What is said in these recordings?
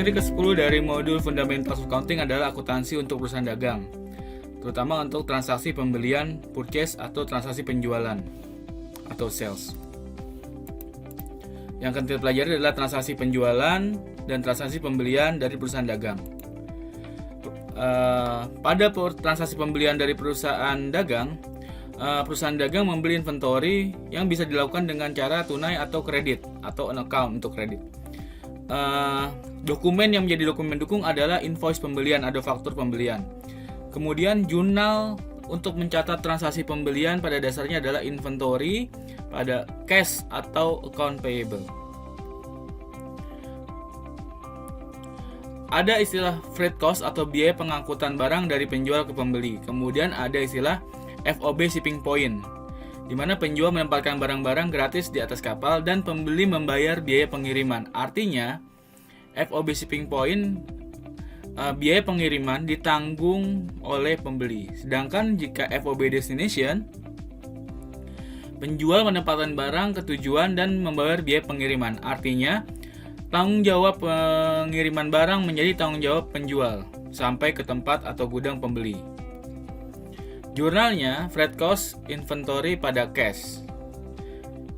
Materi ke-10 dari modul Fundamentals of Accounting adalah akuntansi untuk perusahaan dagang, terutama untuk transaksi pembelian, purchase, atau transaksi penjualan atau sales. Yang akan kita pelajari adalah transaksi penjualan dan transaksi pembelian dari perusahaan dagang. Pada transaksi pembelian dari perusahaan dagang membeli inventory yang bisa dilakukan dengan cara tunai atau kredit atau on account untuk kredit. Dokumen yang menjadi dokumen dukung adalah invoice pembelian atau faktur pembelian. Kemudian jurnal untuk mencatat transaksi pembelian pada dasarnya adalah inventory pada cash atau account payable. Ada istilah freight cost atau biaya pengangkutan barang dari penjual ke pembeli. Kemudian ada istilah FOB shipping point, di mana penjual menempatkan barang-barang gratis di atas kapal dan pembeli membayar biaya pengiriman. Artinya, FOB shipping point, biaya pengiriman ditanggung oleh pembeli. Sedangkan jika FOB destination, penjual menempatkan barang ke tujuan dan membayar biaya pengiriman. Artinya, tanggung jawab pengiriman barang menjadi tanggung jawab penjual sampai ke tempat atau gudang pembeli. Jurnalnya, freight cost inventory pada cash.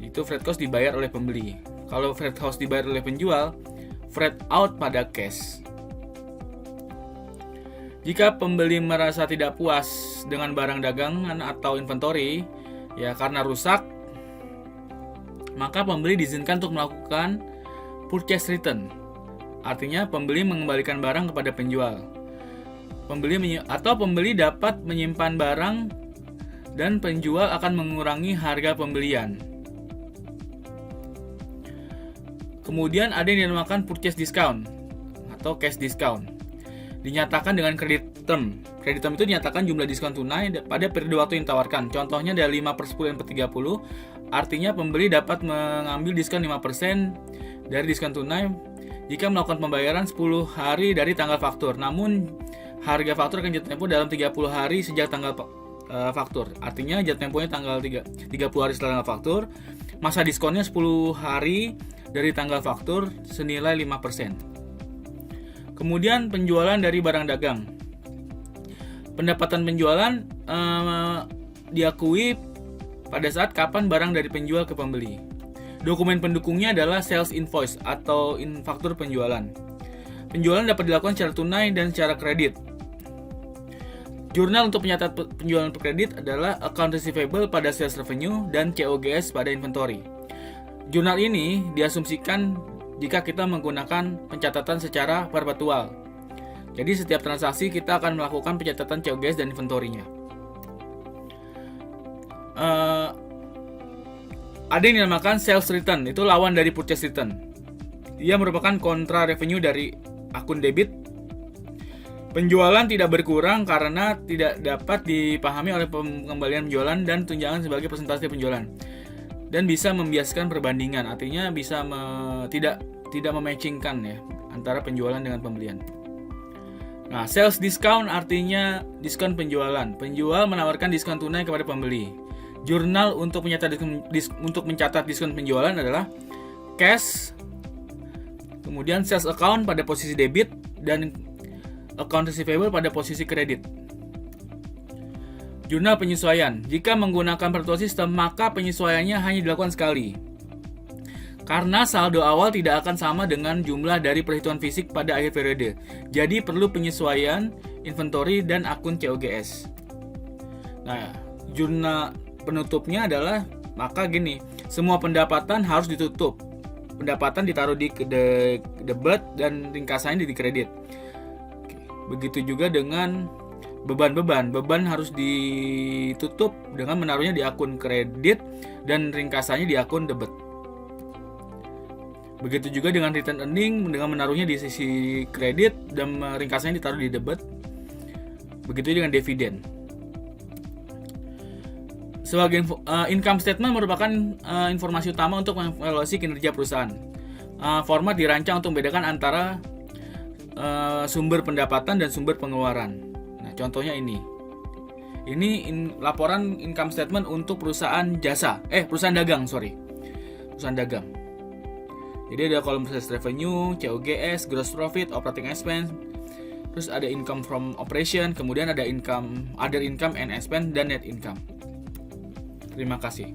Itu freight cost dibayar oleh pembeli. Kalau freight cost dibayar oleh penjual, freight out pada cash. Jika pembeli merasa tidak puas dengan barang dagangan atau inventory, ya karena rusak, maka pembeli diizinkan untuk melakukan purchase return. Artinya pembeli mengembalikan barang kepada penjual. Pembeli dapat menyimpan barang dan penjual akan mengurangi harga pembelian. Kemudian ada yang dinamakan purchase discount atau cash discount. Dinyatakan dengan credit term. Credit term itu dinyatakan jumlah diskon tunai pada periode waktu yang ditawarkan. Contohnya dari 5/10 dan 30. Artinya pembeli dapat mengambil diskon 5% dari diskon tunai jika melakukan pembayaran 10 hari dari tanggal faktur. Namun harga faktur akan jatuh tempo dalam 30 hari sejak tanggal faktur. Artinya jatuh temponya tanggal 30 hari setelah tanggal faktur. Masa diskonnya 10 hari dari tanggal faktur senilai 5%. Kemudian penjualan dari barang dagang. Pendapatan penjualan diakui pada saat kapan barang dari penjual ke pembeli. Dokumen pendukungnya adalah sales invoice atau faktur penjualan. Penjualan dapat dilakukan secara tunai dan secara kredit. Jurnal untuk penyatat penjualan per kredit adalah account receivable pada sales revenue dan COGS pada inventory. Jurnal ini diasumsikan jika kita menggunakan pencatatan secara perpetual. Jadi setiap transaksi kita akan melakukan pencatatan COGS dan inventory-nya. Ada yang dinamakan sales return, itu lawan dari purchase return. Ia merupakan kontra revenue dari akun debit. Penjualan tidak berkurang karena tidak dapat dipahami oleh pengembalian penjualan dan tunjangan sebagai persentase penjualan. Dan bisa membiaskan perbandingan, artinya bisa tidak mematchingkan ya antara penjualan dengan pembelian. Nah, sales discount artinya diskon penjualan. Penjual menawarkan diskon tunai kepada pembeli. Jurnal untuk mencatat diskon penjualan adalah cash, kemudian sales account pada posisi debit dan account receivable pada posisi kredit. Jurnal penyesuaian. Jika menggunakan perpetual system, maka penyesuaiannya hanya dilakukan sekali. Karena saldo awal tidak akan sama dengan jumlah dari perhitungan fisik pada akhir periode. Jadi perlu penyesuaian inventory dan akun COGS. Nah, jurnal penutupnya adalah maka gini, semua pendapatan harus ditutup. Pendapatan ditaruh di debit dan ringkasannya di kredit. Begitu juga dengan beban harus ditutup dengan menaruhnya di akun kredit dan ringkasannya di akun debit. Begitu juga dengan return earning dengan menaruhnya di sisi kredit dan ringkasannya ditaruh di debit. Begitu dengan dividen. Sebagai income statement merupakan informasi utama untuk mengevaluasi kinerja perusahaan. Format dirancang untuk membedakan antara sumber pendapatan dan sumber pengeluaran. Nah, contohnya ini. Ini laporan income statement untuk perusahaan perusahaan dagang. Jadi ada kolom sales revenue, COGS, gross profit, operating expense, terus ada income from operation, kemudian ada income, other income and expense, dan net income. Terima kasih.